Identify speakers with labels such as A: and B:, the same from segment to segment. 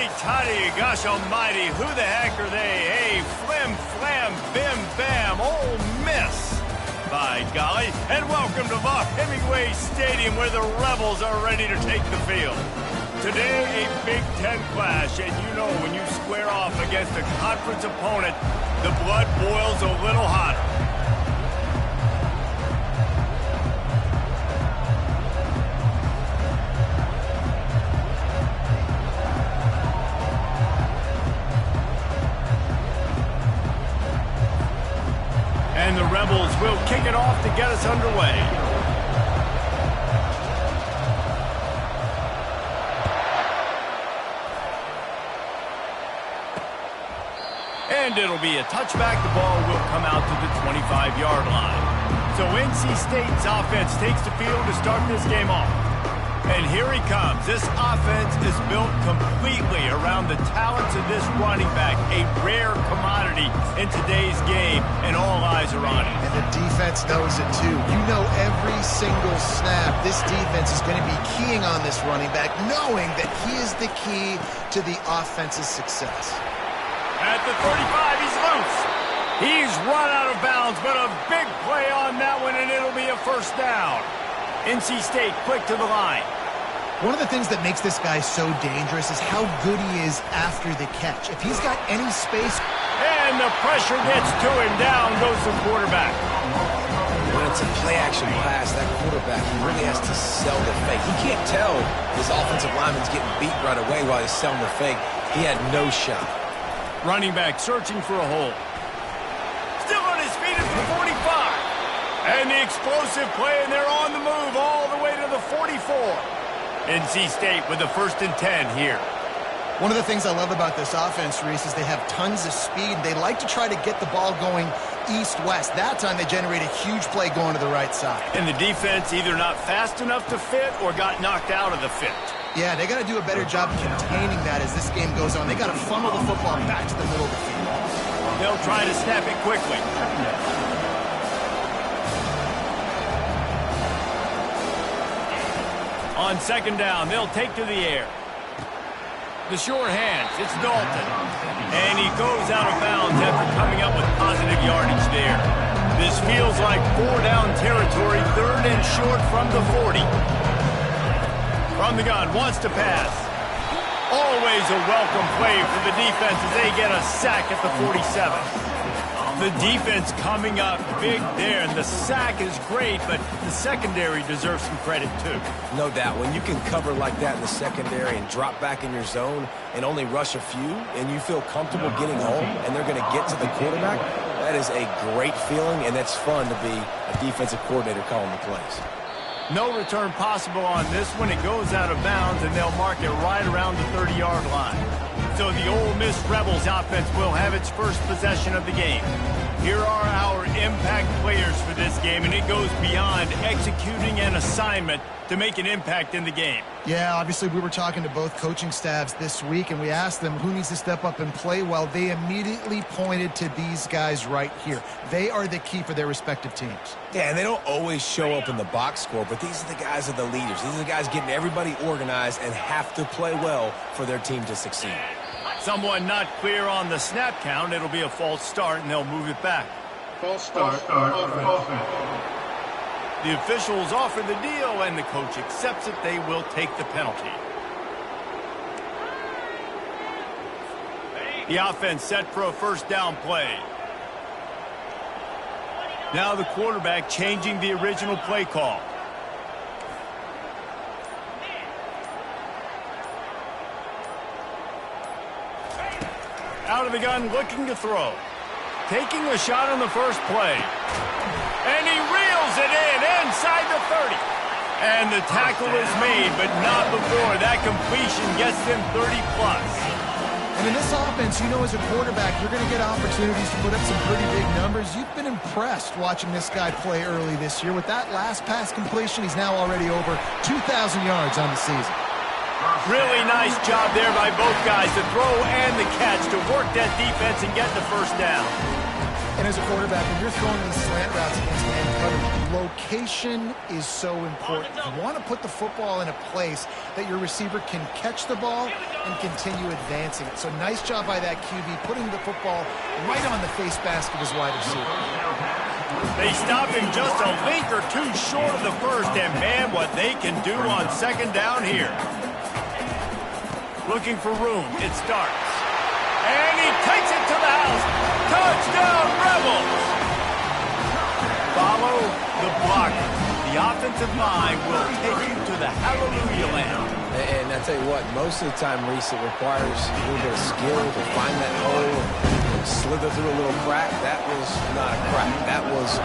A: righty-tighty, gosh almighty, who the heck are they? Hey, flim, flam, bim, bam, Ole Miss. By golly, and welcome to Vaught Hemingway Stadium where the Rebels are ready to take the field. Today, a Big Ten clash, and you know when you square off against a conference opponent, the blood boils a little hotter. And the Rebels will kick it off to get us underway. And it'll be a touchback. The ball will come out to the 25-yard line. So NC State's offense takes the field to start this game off. And here he comes. This offense is built completely around the talents of this running back, a rare commodity in today's game, and all eyes are on him.
B: And the defense knows it too. You know every single snap, this defense is going to be keying on this running back, knowing that he is the key to the offense's success.
A: At the 35, he's loose. He's run out of bounds, but a big play on that one, and it'll be a first down. NC State quick to the line.
B: One of the things that makes this guy so dangerous is how good he is after the catch. If he's got any space...
A: And the pressure gets to him. Down goes the quarterback.
C: When it's a play-action pass, that quarterback, he really has to sell the fake. He can't tell his offensive lineman's getting beat right away while he's selling the fake. He had no shot.
A: Running back searching for a hole. Still on his feet at the 45. And the explosive play, and they're on the move all the way to the 44. NC State with the 1st and 10 here.
B: One of the things I love about this offense, Reese, is they have tons of speed. They like to try to get the ball going east-west. That time they generate a huge play going to the right side.
A: And the defense either not fast enough to fit or got knocked out of the fit.
B: Yeah, they got to do a better job containing that as this game goes on. They got to funnel the football back to the middle of the field.
A: They'll try to snap it quickly. On 2nd down, they'll take to the air. The short hands, it's Dalton. And he goes out of bounds after coming up with positive yardage there. This feels like 4-down territory, 3rd and short from the 40. From the gun, wants to pass. Always a welcome play for the defense as they get a sack at the 47. The defense coming up big there, and the sack is great, but the secondary deserves some credit too.
C: No doubt. When you can cover like that in the secondary and drop back in your zone and only rush a few, and you feel comfortable getting home, and they're going to get to the quarterback, that is a great feeling, and it's fun to be a defensive coordinator calling the plays.
A: No return possible on this one. It goes out of bounds, and they'll mark it right around the 30-yard line. So the Ole Miss Rebels offense will have its first possession of the game. Here are our impact players for this game, and it goes beyond executing an assignment to make an impact in the game.
B: Yeah, obviously we were talking to both coaching staffs this week, and we asked them who needs to step up and play well. They immediately pointed to these guys right here. They are the key for their respective teams.
C: Yeah, and they don't always show up in the box score, but these are the guys that are the leaders. These are the guys getting everybody organized and have to play well for their team to succeed.
A: Someone not clear on the snap count. It'll be a false start, and they'll move it back.
D: False start.
A: The officials offer the deal, and the coach accepts it. They will take the penalty. The offense set for a 1st down play. Now the quarterback changing the original play call. Out of the gun, looking to throw. Taking a shot on the first play. And he reels it in inside the 30. And the tackle is made, but not before. That completion gets them 30-plus.
B: And in this offense, you know as a quarterback, you're going to get opportunities to put up some pretty big numbers. You've been impressed watching this guy play early this year. With that last pass completion, he's now already over 2,000 yards on the season.
A: Really nice job there by both guys, the throw and the catch, to work that defense and get the 1st down.
B: And as a quarterback, when you're throwing these slant routes against man coverage, location is so important. You want to put the football in a place that your receiver can catch the ball and continue advancing it. So nice job by that QB, putting the football right on the face mask of his wide receiver.
A: They stop him just a link or two short of the first, and man, what they can do on second down here. Looking for room, it starts. And he takes it to the house. Touchdown, Rebels! Follow the blocker. The offensive line will take you to the hallelujah land.
C: And I tell you what, most of the time, Reese, it requires a little bit of skill to find that hole and slither through a little crack. That was not a crack. That was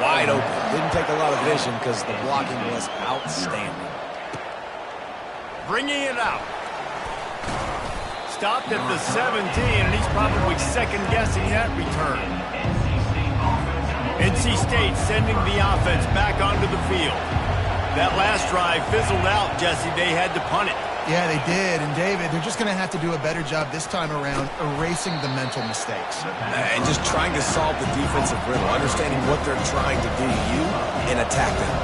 C: wide open. Didn't take a lot of vision because the blocking was outstanding.
A: Bringing it out. Stopped at the 17, and he's probably second-guessing that return. NC State sending the offense back onto the field. That last drive fizzled out, Jesse. They had to punt it.
B: Yeah, they did. And, David, they're just going to have to do a better job this time around erasing the mental mistakes.
C: And just trying to solve the defensive riddle, understanding what they're trying to do to you and attack them.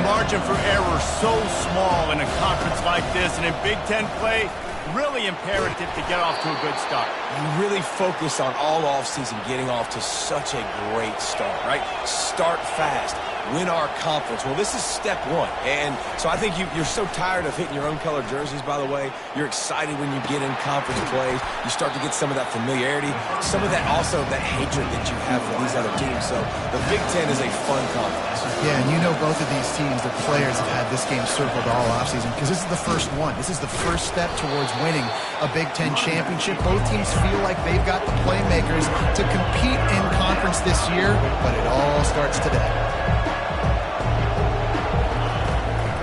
A: The margin for error so small in a conference like this, and in Big Ten play, really imperative to get off to a good start.
C: You really focus on all offseason getting off to such a great start, right? Start fast. Win our conference. Well, this is step one. And so I think you're so tired of hitting your own colored jerseys, by the way. You're excited when you get in conference plays. You start to get some of that familiarity, some of that also that hatred that you have for these other teams. So the Big Ten is a fun conference.
B: Yeah, and you know both of these teams, the players have had this game circled all offseason because this is the first one. This is the first step towards winning a Big Ten championship. Both teams feel like they've got the playmakers to compete in conference this year, but it all starts today.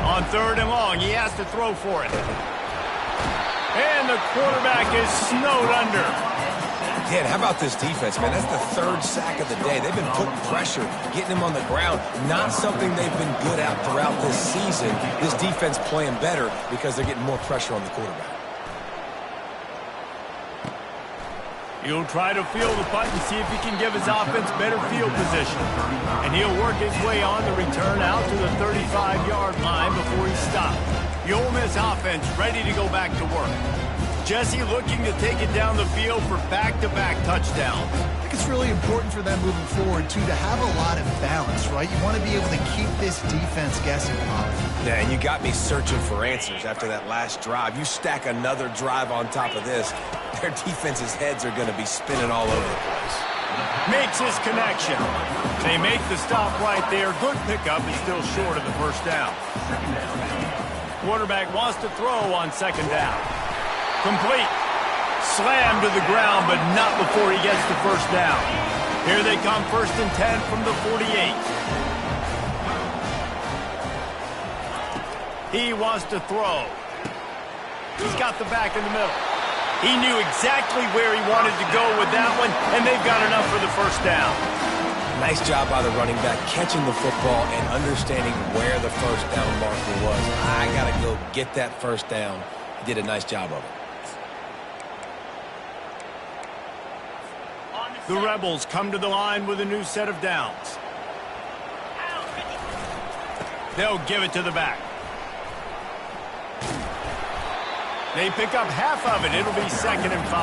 A: On third and long, he has to throw for it. And the quarterback is snowed under.
C: Dan, how about this defense, man? That's the third sack of the day. They've been putting pressure, getting him on the ground. Not something they've been good at throughout this season. This defense playing better because they're getting more pressure on the quarterback.
A: He'll try to field the punt and see if he can give his offense better field position. And he'll work his way on the return out to the 35-yard line before he stopped. The Ole Miss offense ready to go back to work. Jesse looking to take it down the field for back-to-back touchdowns.
B: I think it's really important for them moving forward, too, to have a lot of balance, right? You want to be able to keep this defense guessing, Bob.
C: Yeah, and you got me searching for answers after that last drive. You stack another drive on top of this, their defense's heads are going to be spinning all over the place.
A: Makes his connection. They make the stop right there. Good pickup is still short of the first down. Quarterback wants to throw on second down. Complete. Slammed to the ground, but not before he gets the first down. Here they come, 1st and 10 from the 48. He wants to throw. He's got the back in the middle. He knew exactly where he wanted to go with that one, and they've got enough for the first down.
C: Nice job by the running back, catching the football and understanding where the first down marker was. I got to go get that first down. He did a nice job of it.
A: The Rebels come to the line with a new set of downs. They'll give it to the back. They pick up half of it. It'll be 2nd and 5.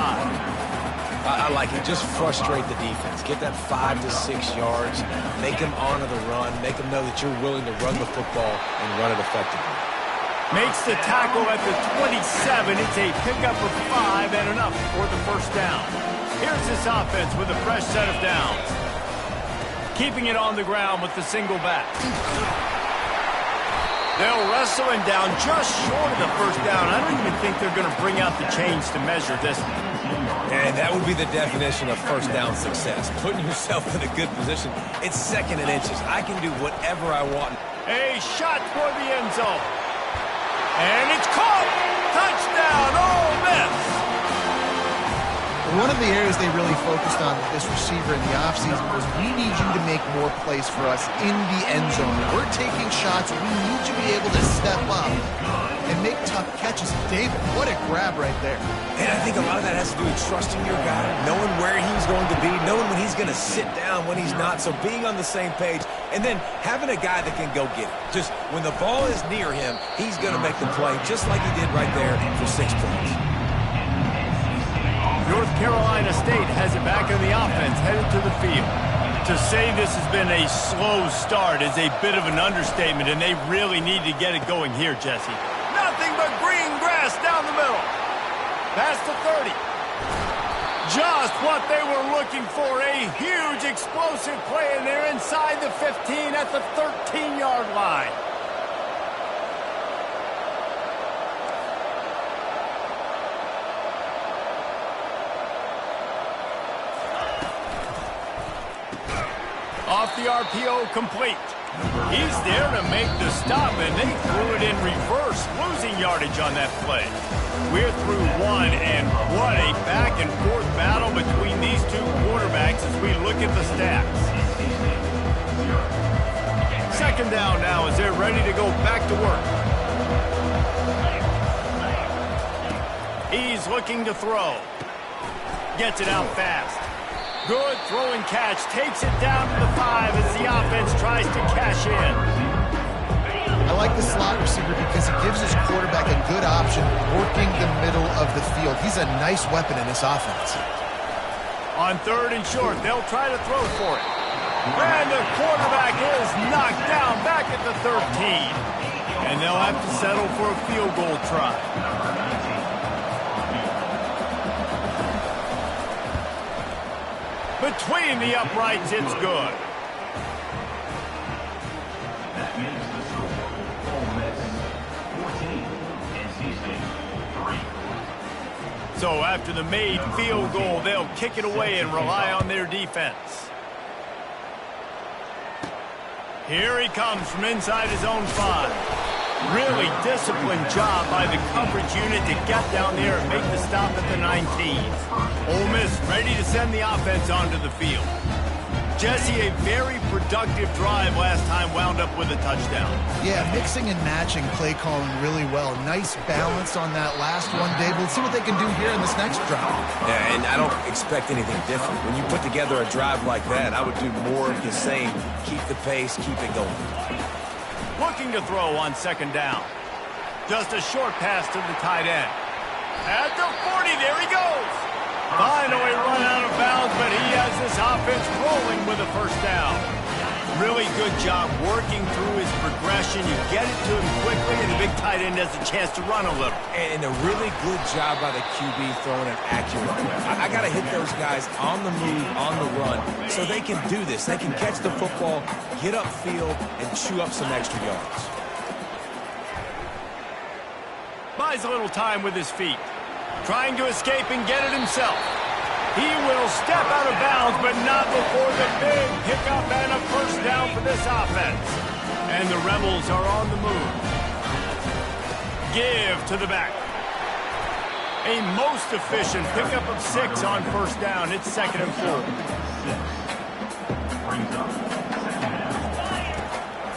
C: I like it. Just frustrate the defense. Get that 5 to 6 yards. Make them honor the run. Make them know that you're willing to run the football and run it effectively.
A: Makes the tackle at the 27. It's a pickup of 5 and enough for the first down. Here's this offense with a fresh set of downs. Keeping it on the ground with the single back. They'll wrestle him down just short of the first down. I don't even think they're going to bring out the chains to measure this one.
C: And that would be the definition of first down success. Putting yourself in a good position. It's 2nd and inches. I can do whatever I want.
A: A shot toward the end zone. And it's caught. Touchdown, Ole Miss.
B: One of the areas they really focused on with this receiver in the offseason was we need you to make more plays for us in the end zone. We're taking shots. We need you to be able to step up and make tough catches. David, what a grab right there.
C: And I think a lot of that has to do with trusting your guy, knowing where he's going to be, knowing when he's going to sit down, when he's not. So being on the same page, and then having a guy that can go get it. Just when the ball is near him, he's going to make the play, just like he did right there for 6 points.
A: North Carolina State has it back in the offense, headed to the field. To say this has been a slow start is a bit of an understatement, and they really need to get it going here, Jesse. Nothing but green grass down the middle. Pass to 30. Just what they were looking for, a huge explosive play, and they're inside the 15 at the 13-yard line. Off the RPO, complete. He's there to make the stop, and they threw it in reverse, losing yardage on that play. We're through one, and what a back-and-forth battle between these two quarterbacks as we look at the stats. Second down now as they're ready to go back to work. He's looking to throw. Gets it out fast. Good throwing catch, takes it down to the 5 as the offense tries to cash in.
B: I like the slot receiver because he gives his quarterback a good option working the middle of the field. He's a nice weapon in this offense.
A: On 3rd and short, they'll try to throw for it. And the quarterback is knocked down back at the 13. And they'll have to settle for a field goal try. Between the uprights, it's good. So after the made field goal, they'll kick it away and rely on their defense. Here he comes from inside his own 5. Really disciplined job by the coverage unit to get down there and make the stop at the 19. Ole Miss ready to send the offense onto the field. Jesse, a very productive drive last time wound up with a touchdown.
B: Yeah, mixing and matching play calling really well. Nice balance on that last one, Dave. Let's see what they can do here in this next drive.
C: Yeah, and I don't expect anything different. When you put together a drive like that, I would do more of the same. Keep the pace, keep it going.
A: Looking to throw on 2nd down. Just a short pass to the tight end. At the 40, there he goes. Finally run out of bounds, but he has this offense rolling with a 1st down. Really good job working through his progression. You get it to him quickly, and the big tight end has a chance to run a little.
C: And a really good job by the QB throwing an accurate play. I got to hit those guys on the move, on the run, so they can do this. They can catch the football, get upfield, and chew up some extra yards.
A: Buys a little time with his feet. Trying to escape and get it himself. He will step out of bounds, but not before the big pickup and a 1st down for this offense. And the Rebels are on the move. Give to the back. A most efficient pickup of 6 on 1st down. It's 2nd and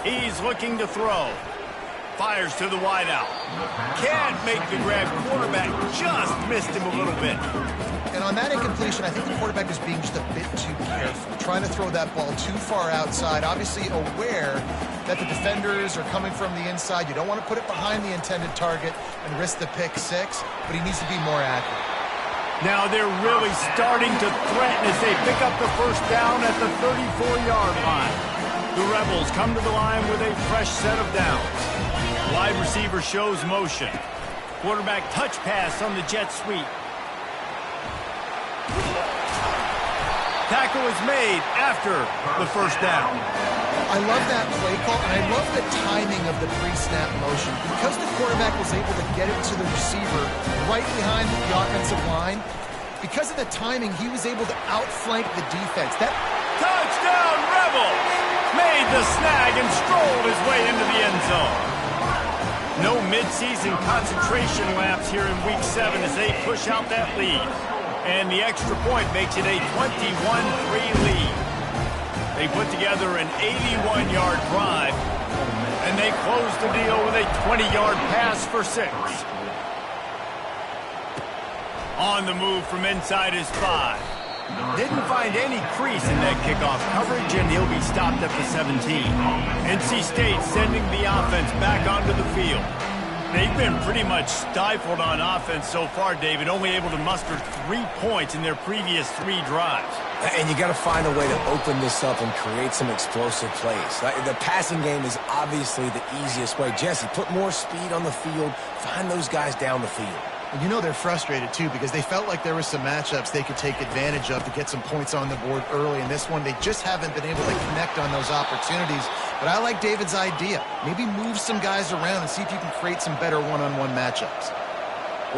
A: 4. He's looking to throw. Fires to the wideout. Can't make the grab. Quarterback just missed him a little bit.
B: And on that incompletion, I think the quarterback is being just a bit too careful, trying to throw that ball too far outside, obviously aware that the defenders are coming from the inside. You don't want to put it behind the intended target and risk the pick 6, but he needs to be more accurate.
A: Now they're really starting to threaten as they pick up the 1st down at the 34-yard line. The Rebels come to the line with a fresh set of downs. Wide receiver shows motion. Quarterback touch pass on the jet sweep. Tackle is made after the 1st down.
B: I love that play call, and I love the timing of the pre-snap motion. Because the quarterback was able to get it to the receiver right behind the offensive line, because of the timing, he was able to outflank the defense. That
A: touchdown, Rebels! Made the snag and strolled his way into the end zone. No midseason concentration laps here in Week 7 as they push out that lead. And the extra point makes it a 21-3 lead. They put together an 81-yard drive, And they close the deal with a 20-yard pass for 6. On the move from inside his 5. Didn't find any crease in that kickoff coverage, and he'll be stopped at the 17. NC State sending the offense back onto the field. They've been pretty much stifled on offense so far, David, only able to muster 3 points in their previous 3 drives.
C: And you got to find a way to open this up and create some explosive plays. The passing game is obviously the easiest way. Jesse, put more speed on the field. Find those guys down the field.
B: You know they're frustrated, too, because they felt like there were some matchups they could take advantage of to get some points on the board early. In this one, they just haven't been able to connect on those opportunities. But I like David's idea. Maybe move some guys around and see if you can create some better one-on-one matchups.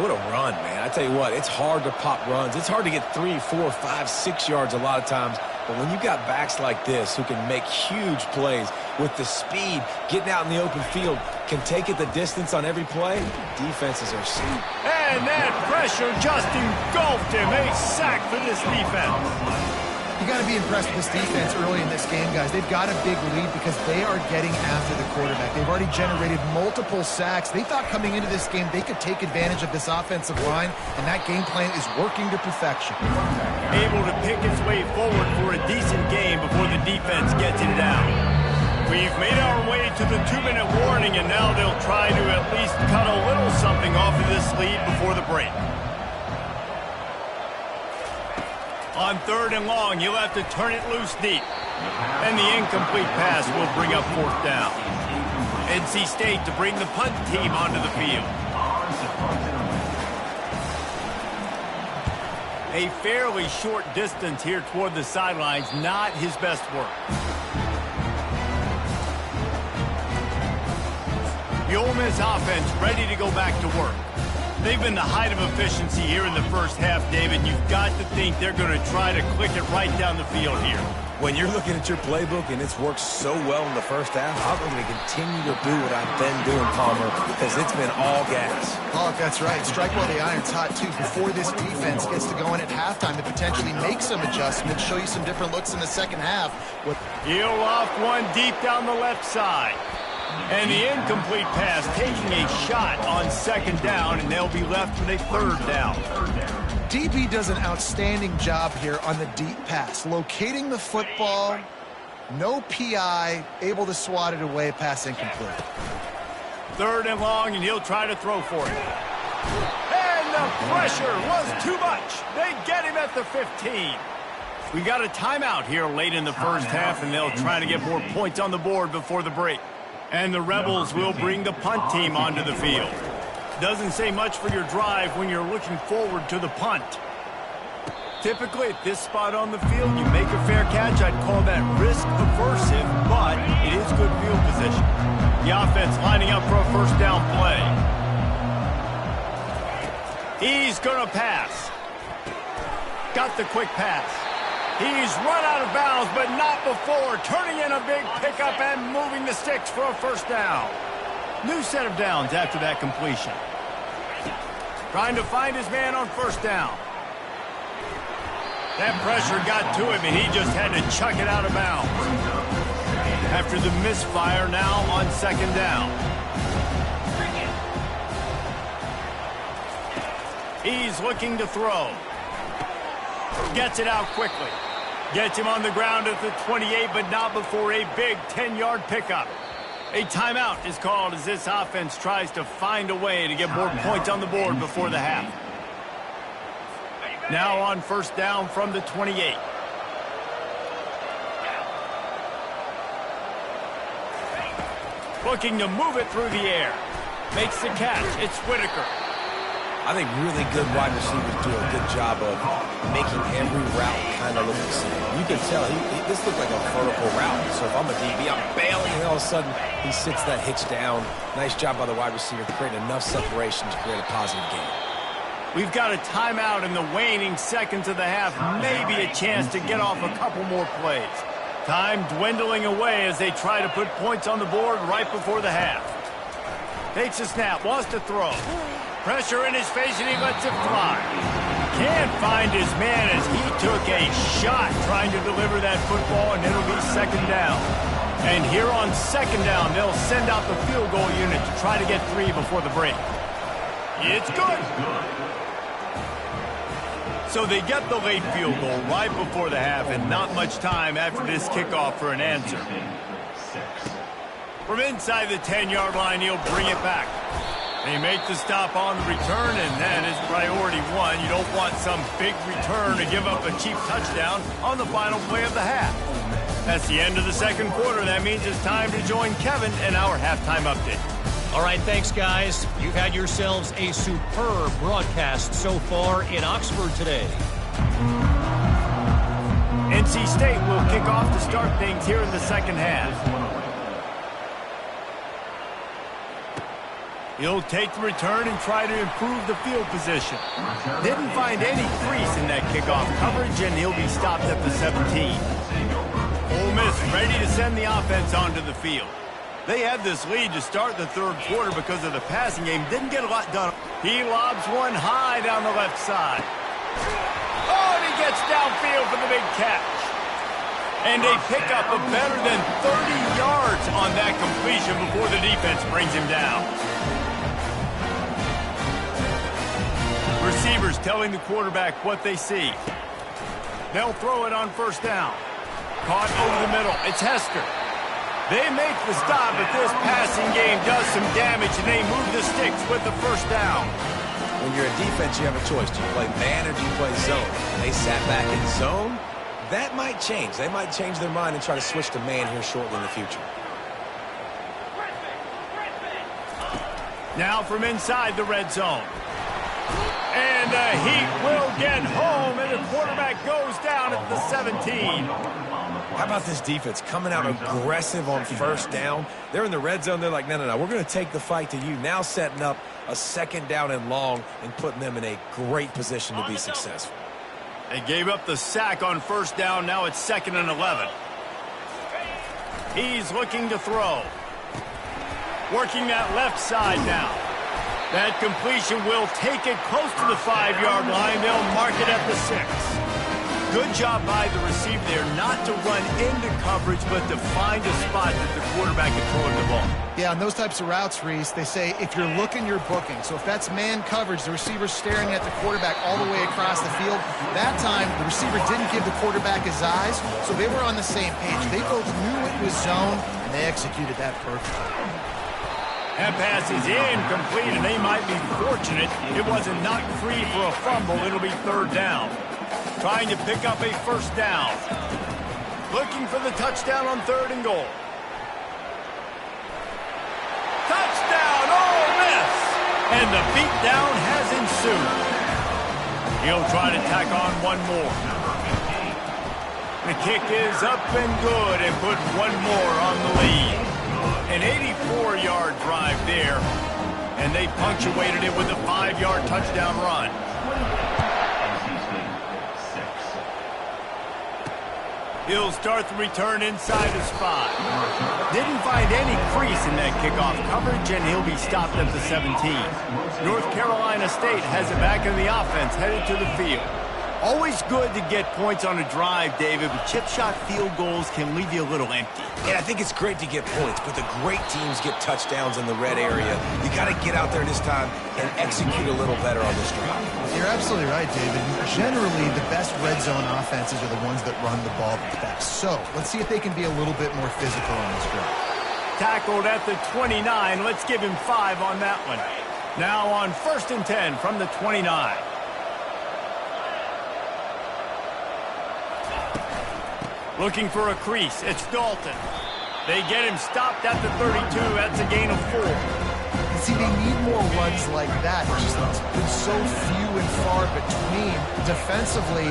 C: What a run, man. I tell you what, it's hard to pop runs. It's hard to get 3, 4, 5, 6 yards a lot of times. But when you've got backs like this who can make huge plays with the speed, getting out in the open field, can take it the distance on every play, defenses are asleep.
A: And that pressure just engulfed him. A sack for this defense.
B: You got to be impressed with this defense early in this game, guys. They've got a big lead because they are getting after the quarterback. They've already generated multiple sacks. They thought coming into this game they could take advantage of this offensive line, and that game plan is working to perfection.
A: Able to pick his way forward for a decent game before the defense gets it down. We've made our way to the 2-minute warning, and now they'll try to at least cut a little something off of this lead before the break. On 3rd and long, he'll have to turn it loose deep. And the incomplete pass will bring up 4th down. NC State to bring the punt team onto the field. A fairly short distance here toward the sidelines, not his best work. The Ole Miss offense ready to go back to work. They've been the height of efficiency here in the first half, David. You've got to think they're going to try to click it right down the field here.
C: When you're looking at your playbook and it's worked so well in the first half, I'm going to continue to do what I've been doing, Palmer, because it's been all gas.
B: Oh, that's right. Strike while the iron's hot, too, before this defense gets to go in at halftime to potentially make some adjustments, show you some different looks in the second half.
A: He'll off one deep down the left side. And the incomplete pass taking a shot on 2nd down, and they'll be left with a 3rd down.
B: DB does an outstanding job here on the deep pass, locating the football, no PI, able to swat it away, pass incomplete.
A: 3rd and long, and he'll try to throw for it. And the pressure was too much. They get him at the 15. We got a timeout here late in the first half, and they'll try to get more points on the board before the break. And the Rebels will bring the punt team onto the field. Doesn't say much for your drive when you're looking forward to the punt. Typically at this spot on the field, you make a fair catch. I'd call that risk aversive, but it is good field position. The offense lining up for a 1st down play. He's going to pass. Got the quick pass. He's run out of bounds, but not before turning in a big pickup and moving the sticks for a 1st down. New set of downs after that completion. Trying to find his man on 1st down. That pressure got to him, and he just had to chuck it out of bounds. After the misfire, now on 2nd down. He's looking to throw. Gets it out quickly. Gets him on the ground at the 28, but not before a big 10-yard pickup. A timeout is called as this offense tries to find a way to get more points on the board before the half. Now on 1st down from the 28. Looking to move it through the air. Makes the catch. It's Whitaker.
C: I think really good wide receivers do a good job of making every route kind of look the same. You can tell this looked like a vertical route. So if I'm a DB, I'm bailing, and all of a sudden he sits that hitch down. Nice job by the wide receiver creating enough separation to create a positive game.
A: We've got a timeout in the waning seconds of the half. Maybe a chance to get off a couple more plays. Time dwindling away as they try to put points on the board right before the half. Takes a snap, wants to throw. Pressure in his face, and he lets it fly. Can't find his man as he took a shot trying to deliver that football, and it'll be 2nd down. And here on second down, they'll send out the field goal unit to try to get 3 before the break. It's good. So they get the late field goal right before the half and not much time after this kickoff for an answer. From inside the 10-yard line, he'll bring it back. They make the stop on the return, and that is priority 1. You don't want some big return to give up a cheap touchdown on the final play of the half. That's the end of the second quarter. That means it's time to join Kevin in our halftime update.
D: All right, thanks, guys. You've had yourselves a superb broadcast so far in Oxford today.
A: NC State will kick off to start things here in the second half. He'll take the return and try to improve the field position. Didn't find any crease in that kickoff coverage, and he'll be stopped at the 17. Ole Miss ready to send the offense onto the field. They had this lead to start the third quarter because of the passing game. Didn't get a lot done. He lobs one high down the left side. Oh, and he gets downfield for the big catch. And they pick up a better than 30 yards on that completion before the defense brings him down. Receivers telling the quarterback what they see. They'll throw it on first down. Caught over the middle. It's Hester. They make the stop, but this passing game does some damage, and they move the sticks with the first down.
C: When you're a defense, you have a choice. Do you play man or do you play zone? They sat back in zone. That might change. They might change their mind and try to switch to man here shortly in the future. Now from inside the red zone. And the Heat will get home, and the quarterback goes down at the 17. How about this defense coming out aggressive on first down? They're in the red zone. They're like, no, we're going to take the fight to you. Now setting up a second down and long and putting them in a great position to be successful.
A: They gave up the sack on first down. Now it's 2nd and 11. He's looking to throw. Working that left side now. That completion will take it close to the 5-yard line. They'll mark it at the 6. Good job by the receiver there not to run into coverage, but to find a spot that the quarterback can throw in the ball.
B: Yeah, on those types of routes, Reese, they say if you're looking, you're booking. So if that's man coverage, the receiver's staring at the quarterback all the way across the field. That time, the receiver didn't give the quarterback his eyes, so they were on the same page. They both knew it was zone, and they executed that perfectly.
A: That pass is incomplete, and they might be fortunate it wasn't knocked free for a fumble. It'll be 3rd down. Trying to pick up a first down. Looking for the touchdown on 3rd and goal. Touchdown, Ole Miss! And the beatdown has ensued. He'll try to tack on one more. The kick is up and good and put one more on the lead. An 84-yard drive there, and they punctuated it with a 5-yard touchdown run. He'll start the return inside his 5. Didn't find any crease in that kickoff coverage, and he'll be stopped at the 17. North Carolina State has it back in the offense, headed to the field. Always good to get points on a drive, David, but chip shot field goals can leave you a little empty.
C: Yeah, I think it's great to get points, but the great teams get touchdowns in the red area. You got to get out there this time and execute a little better on this drive.
B: You're absolutely right, David. Generally, the best red zone offenses are the ones that run the ball the best. So let's see if they can be a little bit more physical on this drive.
A: Tackled at the 29. Let's give him 5 on that one. Now on 1st and 10 from the 29. Looking for a crease. It's Dalton. They get him stopped at the 32. That's a gain of 4.
B: And see, they need more runs like that. It's just been so few and far between. Defensively,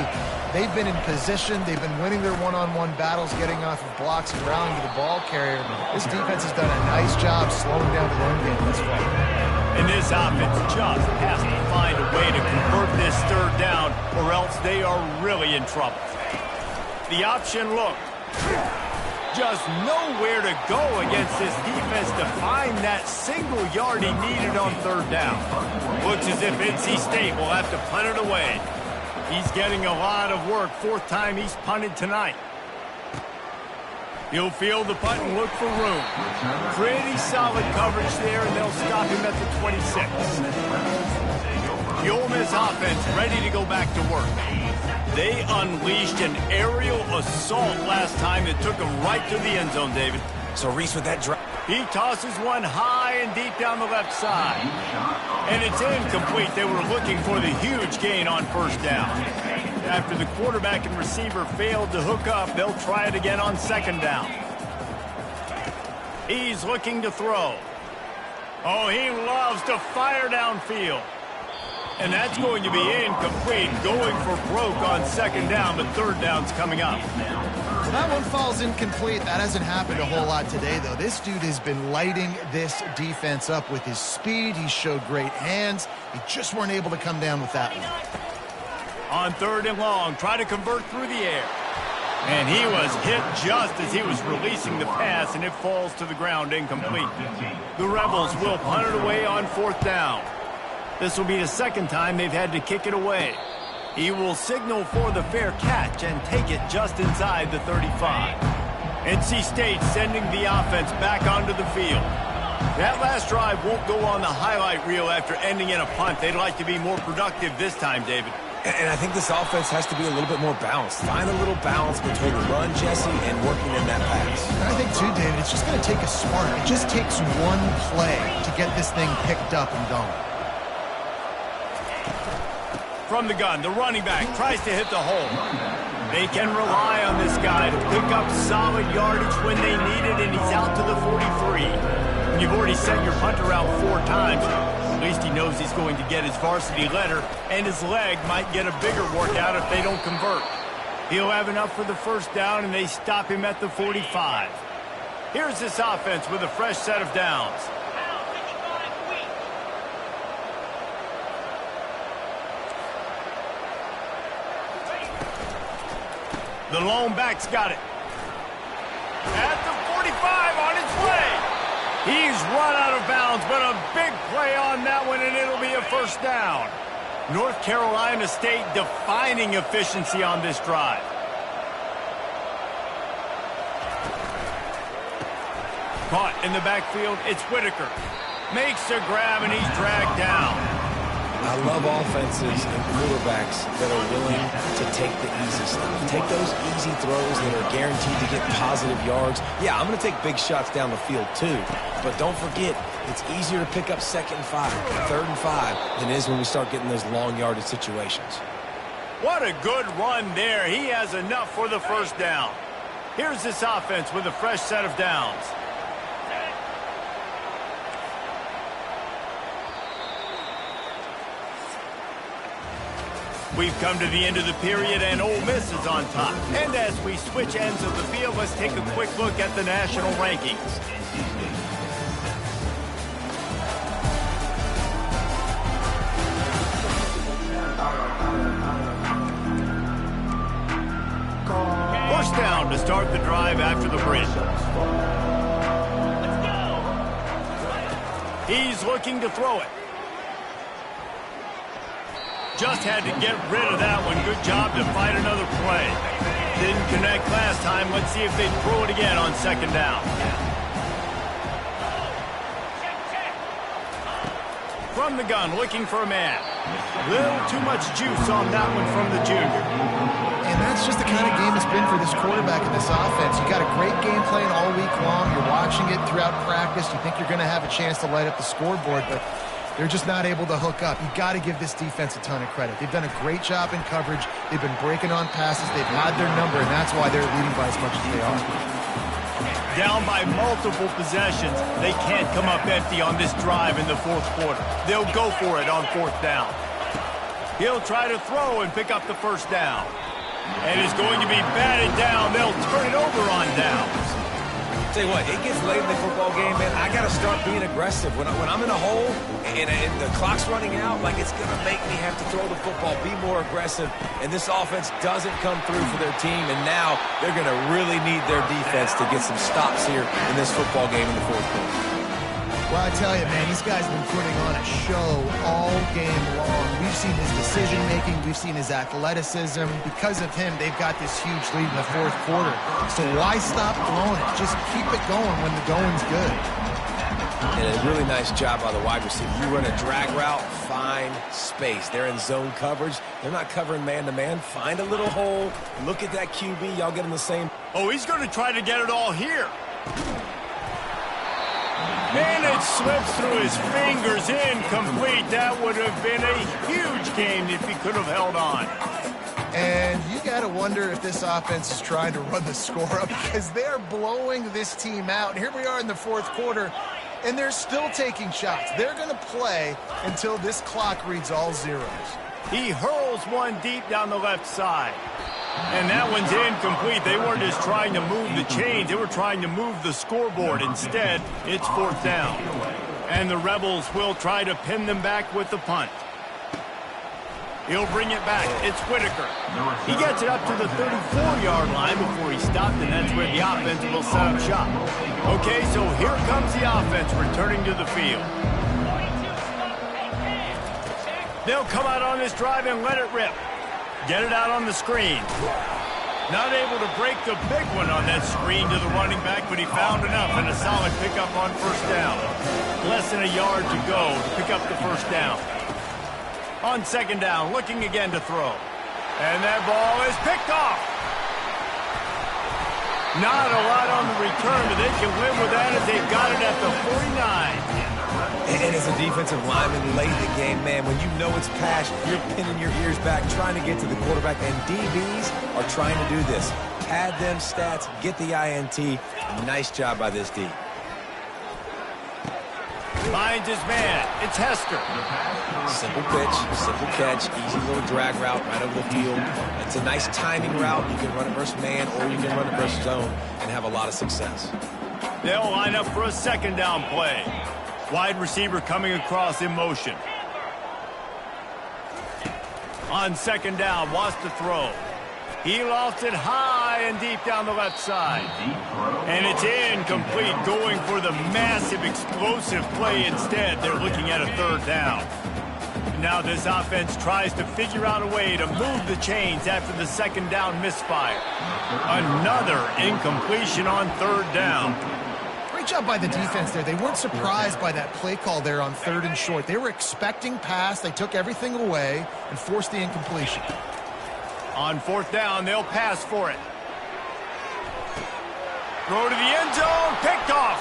B: they've been in position. They've been winning their one-on-one battles, getting off of blocks and rallying to the ball carrier. This defense has done a nice job slowing down the run game this far.
A: And this offense just has to find a way to convert this 3rd down, or else they are really in trouble. The option look. Just nowhere to go against this defense to find that single yard he needed on 3rd down. Looks as if NC State will have to punt it away. He's getting a lot of work. 4th time he's punted tonight. He'll field the punt and look for room. Pretty solid coverage there, and they'll stop him at the 26. The Ole Miss offense ready to go back to work. They unleashed an aerial assault last time that took them right to the end zone, David.
C: So Reese with that drop.
A: He tosses one high and deep down the left side. And it's incomplete. They were looking for the huge gain on first down. After the quarterback and receiver failed to hook up, they'll try it again on second down. He's looking to throw. Oh, he loves to fire downfield. And that's going to be incomplete, going for broke on second down, but third down's coming up.
B: That one falls incomplete. That hasn't happened a whole lot today, though. This dude has been lighting this defense up with his speed. He showed great hands. He just weren't able to come down with that one.
A: On third and long, try to convert through the air. And he was hit just as he was releasing the pass, and it falls to the ground incomplete. The Rebels will punt it away on fourth down. This will be the second time they've had to kick it away. He will signal for the fair catch and take it just inside the 35. NC State sending the offense back onto the field. That last drive won't go on the highlight reel after ending in a punt. They'd like to be more productive this time, David.
C: And I think this offense has to be a little bit more balanced. Find a little balance between the run, Jesse, and working in that pass.
B: And I think, too, David, it's just going to take a spark. It just takes one play to get this thing picked up and going.
A: From the gun, the running back tries to hit the hole. They can rely on this guy to pick up solid yardage when they need it, and he's out to the 43. And you've already sent your punter out 4 times. At least he knows he's going to get his varsity letter, and his leg might get a bigger workout if they don't convert. He'll have enough for the first down, and they stop him at the 45. Here's this offense with a fresh set of downs. The lone back's got it. At the 45 on its way. He's run out of bounds, but a big play on that one, and it'll be a first down. North Carolina State defining efficiency on this drive. Caught in the backfield, it's Whitaker. Makes a grab, and he's dragged down.
C: I love offenses and quarterbacks that are willing to take the easy stuff. Take those easy throws that are guaranteed to get positive yards. Yeah, I'm going to take big shots down the field too. But don't forget, it's easier to pick up 2nd and 5, 3rd and 5 than it is when we start getting those long yardage situations.
A: What a good run there. He has enough for the first down. Here's this offense with a fresh set of downs. We've come to the end of the period, and Ole Miss is on top. And as we switch ends of the field, let's take a quick look at the national rankings. First down to start the drive after the bridge. He's looking to throw it. Just had to get rid of that one. Good job to fight another play. Didn't connect last time. Let's see if they throw it again on second down. From the gun, looking for a man. Little too much juice on that one from the junior.
B: And that's just the kind of game it's been for this quarterback and this offense. You got a great game plan all week long. You're watching it throughout practice. You think you're going to have a chance to light up the scoreboard, but they're just not able to hook up. You got to give this defense a ton of credit. They've done a great job in coverage. They've been breaking on passes. They've had their number, and that's why they're leading by as much as they are.
A: Down by multiple possessions, they can't come up empty on this drive in the fourth quarter. They'll go for it on fourth down. He'll try to throw and pick up the first down. And it's going to be batted down. They'll turn it over on downs.
C: Tell you what, it gets late in the football game, man. I got to start being aggressive. When I'm in a hole and the clock's running out, like, it's going to make me have to throw the football, be more aggressive. And this offense doesn't come through for their team, and now they're going to really need their defense to get some stops here in this football game in the fourth quarter.
B: Well, I tell you, man, this guy's been putting on a show all game long. We've seen his decision-making. We've seen his athleticism. Because of him, they've got this huge lead in the fourth quarter. So why stop throwing it? Just keep it going when the going's good.
C: And a really nice job by the wide receiver. You run a drag route, find space. They're in zone coverage. They're not covering man-to-man. Find a little hole. Look at that QB. Y'all get him the same.
A: Oh, he's going to try to get it all here. And it slips through his fingers, incomplete. That would have been a huge game if he could have held on.
B: And you got to wonder if this offense is trying to run the score up because they're blowing this team out. And here we are in the fourth quarter, and they're still taking shots. They're going to play until this clock reads all zeros.
A: He hurls one deep down the left side. And that one's incomplete. They weren't just trying to move the chains. They were trying to move the scoreboard. Instead, it's fourth down. And the Rebels will try to pin them back with the punt. He'll bring it back. It's Whitaker. He gets it up to the 34-yard line before he stopped, and that's where the offense will set up shop. Okay, so here comes the offense returning to the field. They'll come out on this drive and let it rip. Get it out on the screen. Not able to break the big one on that screen to the running back, but he found enough and a solid pickup on first down. Less than a yard to go to pick up the first down. On second down, looking again to throw. And that ball is picked off. Not a lot on the return, but they can live with that as they got it at the 49.
C: And as a defensive lineman late in the game, man, when you know it's pass, you're pinning your ears back, trying to get to the quarterback, and DBs are trying to do this. Pad them stats, get the INT. Nice job by this D.
A: Finds his man. It's Hester.
C: Simple pitch, simple catch, easy little drag route right over the field. It's a nice timing route. You can run it versus man, or you can run it versus zone and have a lot of success.
A: They'll line up for a second down play. Wide receiver coming across in motion. On second down, wants to throw. He lofts it high and deep down the left side. And it's incomplete, going for the massive explosive play instead. They're looking at a third down. Now this offense tries to figure out a way to move the chains after the second down misfire. Another incompletion on third down.
B: Great job by the defense there. They weren't surprised by that play call there on third and short. They were expecting pass. They took everything away and forced the incompletion.
A: On fourth down, they'll pass for it. Throw to the end zone, picked off.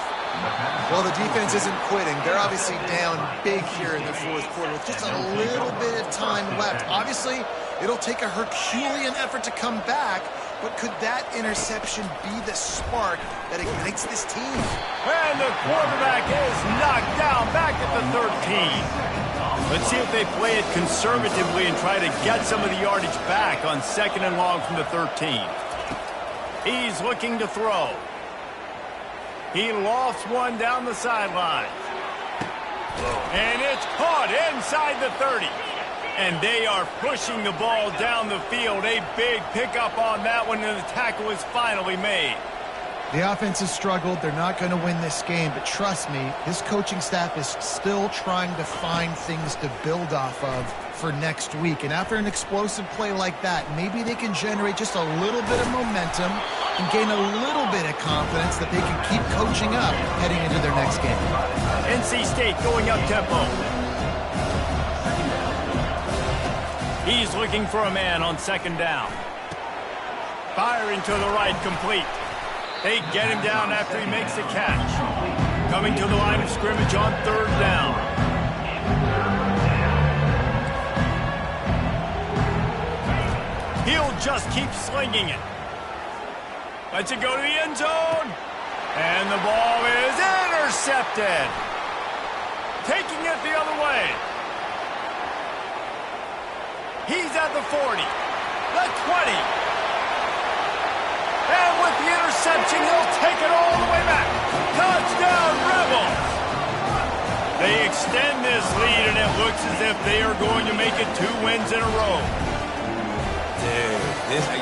B: Well, the defense isn't quitting. They're obviously down big here in the fourth quarter with just a little bit of time left. Obviously, it'll take a Herculean effort to come back, but could that interception be the spark that ignites this team?
A: And the quarterback is knocked down back at the 13. Let's see if they play it conservatively and try to get some of the yardage back on second and long from the 13. He's looking to throw. He lofts one down the sideline. And it's caught inside the 30. And they are pushing the ball down the field. A big pickup on that one, and the tackle is finally made.
B: The offense has struggled. They're not going to win this game, but trust me, this coaching staff is still trying to find things to build off of for next week. And after an explosive play like that, maybe they can generate just a little bit of momentum and gain a little bit of confidence that they can keep coaching up heading into their next game.
A: NC State going up tempo. He's looking for a man on second down. Firing to the right, complete. They get him down after he makes the catch. Coming to the line of scrimmage on third down. He'll just keep slinging it. Lets it go to the end zone. And the ball is intercepted. Taking it the other way. He's at the 40, the 20. And with the interception, he'll take it all the way back. Touchdown, Rebels! They extend this lead, and it looks as if they are going to make it 2 wins in a row.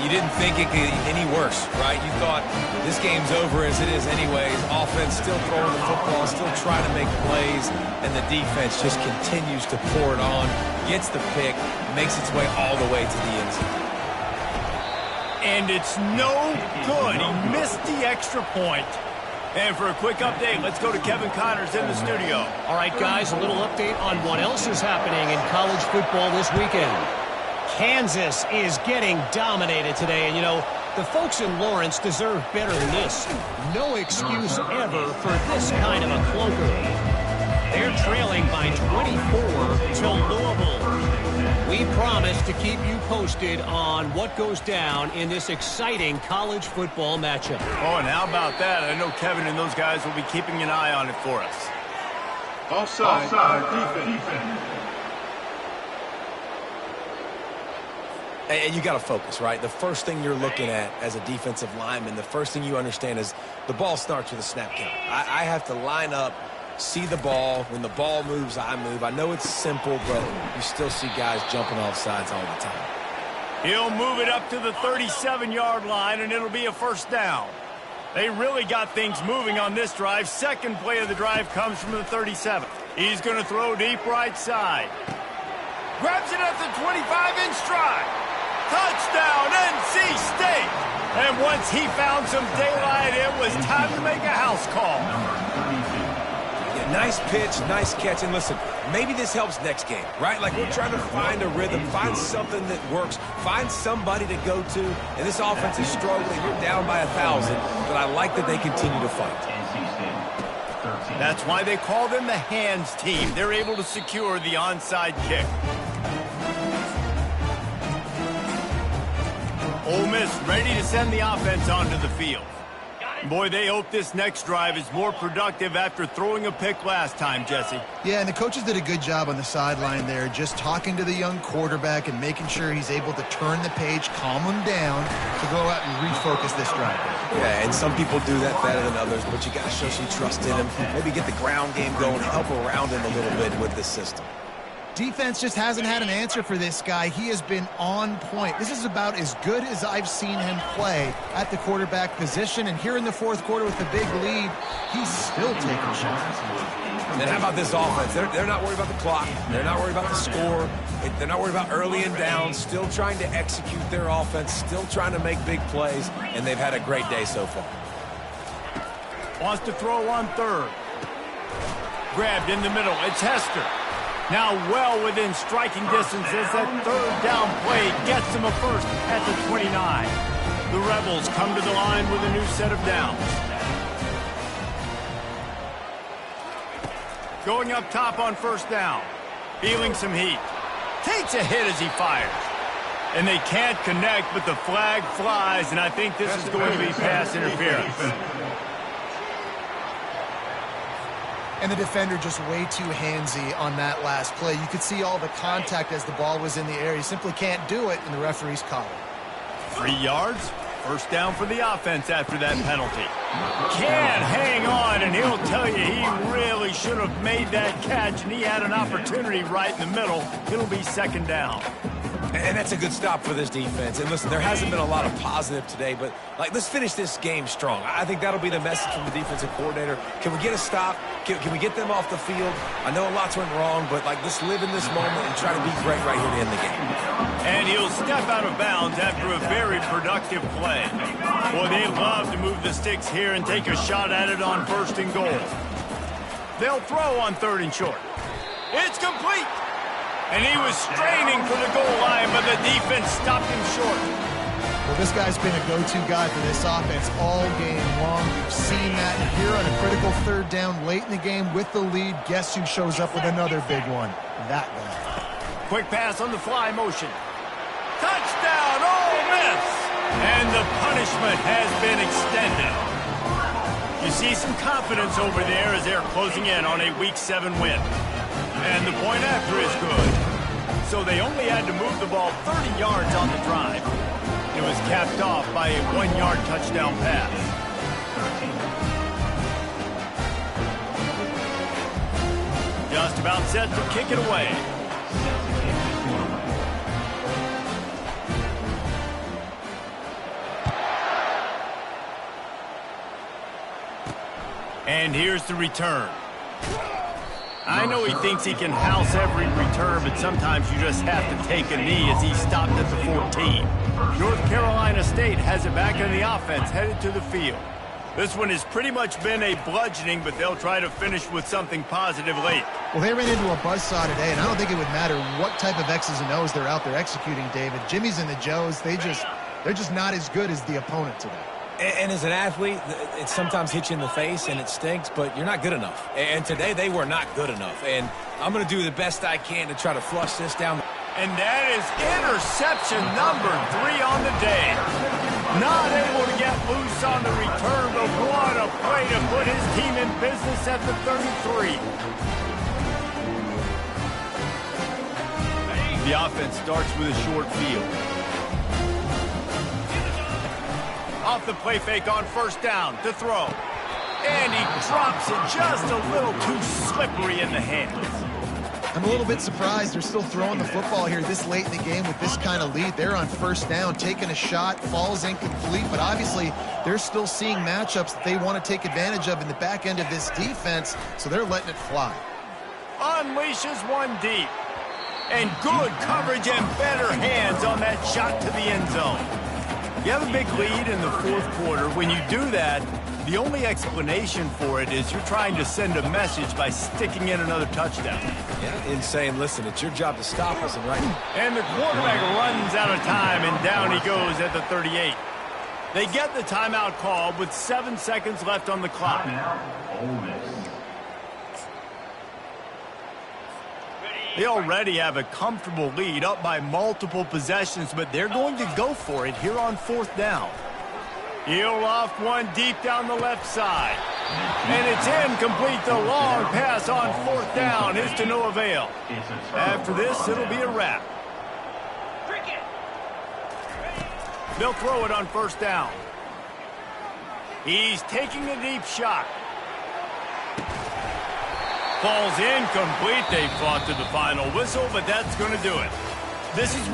C: You didn't think it could get any worse, right? You thought this game's over as it is anyways. Offense still throwing the football, still trying to make plays, and the defense just continues to pour it on, gets the pick, makes its way all the way to the end zone.
A: And it's no good. He missed the extra point. And for a quick update, let's go to Kevin Connors in the studio.
D: All right, guys, a little update on what else is happening in college football this weekend. Kansas is getting dominated today, and, you know, the folks in Lawrence deserve better than this. No excuse ever for this kind of a clunker. They're trailing by 24 to Louisville. We promise to keep you posted on what goes down in this exciting college football matchup.
A: Oh, and how about that? I know Kevin and those guys will be keeping an eye on it for us.
E: Offside defense.
C: And you got to focus, right? The first thing you're looking at as a defensive lineman, the first thing you understand is the ball starts with a snap count. I have to line up, see the ball. When the ball moves, I move. I know it's simple, but you still see guys jumping off sides all the time.
A: He'll move it up to the 37-yard line, and it'll be a first down. They really got things moving on this drive. Second play of the drive comes from the 37. He's going to throw deep right side. Grabs it at the 25 in stride. Touchdown, NC State! And once he found some daylight, it was time to make a house call.
C: Yeah, nice pitch, nice catch. And listen, maybe this helps next game, right? Like we're trying to find a rhythm, find something that works, find somebody to go to. And this offense is struggling. You're down by 1,000, but I like that they continue to fight.
A: That's why they call them the hands team. They're able to secure the onside kick. Ole Miss ready to send the offense onto the field. Boy, they hope this next drive is more productive after throwing a pick last time, Jesse.
B: Yeah, and the coaches did a good job on the sideline there, just talking to the young quarterback and making sure he's able to turn the page, calm him down to go out and refocus this drive.
C: Yeah, and some people do that better than others, but you got to show some trust in him. Maybe get the ground game going, help around him a little bit with this system.
B: Defense just hasn't had an answer for this guy. He has been on point. This is about as good as I've seen him play at the quarterback position. And here in the fourth quarter with the big lead, he's still taking shots.
C: And how about this offense? They're not worried about the clock. They're not worried about the score. They're not worried about early and down. Still trying to execute their offense. Still trying to make big plays. And they've had a great day so far.
A: Wants to throw on third. Grabbed in the middle. It's Hester. Now well within striking distance as that third down play gets him a first at the 29. The Rebels come to the line with a new set of downs. Going up top on first down. Feeling some heat. Takes a hit as he fires. And they can't connect, but the flag flies, and I think this is going to be pass interference.
B: And the defender just way too handsy on that last play. You could see all the contact as the ball was in the air. He simply can't do it, and the referee's called it.
A: 3 yards. First down for the offense after that penalty. Can't hang on, and he'll tell you he really should have made that catch, and he had an opportunity right in the middle. It'll be second down.
C: And that's a good stop for this defense. And listen, there hasn't been a lot of positive today, but let's finish this game strong. I think that'll be the message from the defensive coordinator. Can we get a stop? Can we get them off the field? I know lots went wrong, but let's live in this moment and try to be great right here to end the game.
A: And he'll step out of bounds after a very productive play. Boy, they love to move the sticks here and take a shot at it on first and goal. They'll throw on third and short. It's complete. And he was straining for the goal line, but the defense stopped him short.
B: Well, this guy's been a go-to guy for this offense all game long. We've seen that here on a critical third down late in the game with the lead. Guess who shows up with another big one? That guy.
A: Quick pass on the fly motion. Touchdown, Ole Miss! And the punishment has been extended. You see some confidence over there as they're closing in on a Week 7 win. And the point after is good. So they only had to move the ball 30 yards on the drive. It was capped off by a 1-yard touchdown pass. Just about set to kick it away. And here's the return. I know he thinks he can house every return, but sometimes you just have to take a knee as he stopped at the 14. North Carolina State has it back in the offense, headed to the field. This one has pretty much been a bludgeoning, but they'll try to finish with something positive late.
B: Well, they ran into a buzzsaw today, and I don't think it would matter what type of X's and O's they're out there executing, David. Jimmy's and the Joes, they're just not as good as the opponent today.
C: And as an athlete, it sometimes hits you in the face and it stinks, but you're not good enough. And today they were not good enough. And I'm going to do the best I can to try to flush this down.
A: And that is interception number 3 on the day. Not able to get loose on the return, but what a play to put his team in business at the 33. The offense starts with a short field. Off the play fake on first down to throw. And he drops it just a little too slippery in the hands.
B: I'm a little bit surprised they're still throwing the football here this late in the game with this kind of lead. They're on first down, taking a shot, falls incomplete, but obviously they're still seeing matchups that they want to take advantage of in the back end of this defense, so they're letting it fly.
A: Unleashes one deep. And good coverage and better hands on that shot to the end zone. You have a big lead in the fourth quarter. When you do that, the only explanation for it is you're trying to send a message by sticking in another touchdown.
C: Yeah, in saying, listen, it's your job to stop us.
A: And the quarterback runs out of time, and down he goes at the 38. They get the timeout called with 7 seconds left on the clock. They already have a comfortable lead, up by multiple possessions, but they're going to go for it here on fourth down. He'll loft one deep down the left side. And it's incomplete. The long pass on fourth down is to no avail. After this, it'll be a wrap. They'll throw it on first down. He's taking a deep shot. Falls incomplete. They fought to the final whistle, but that's going to do it. This is what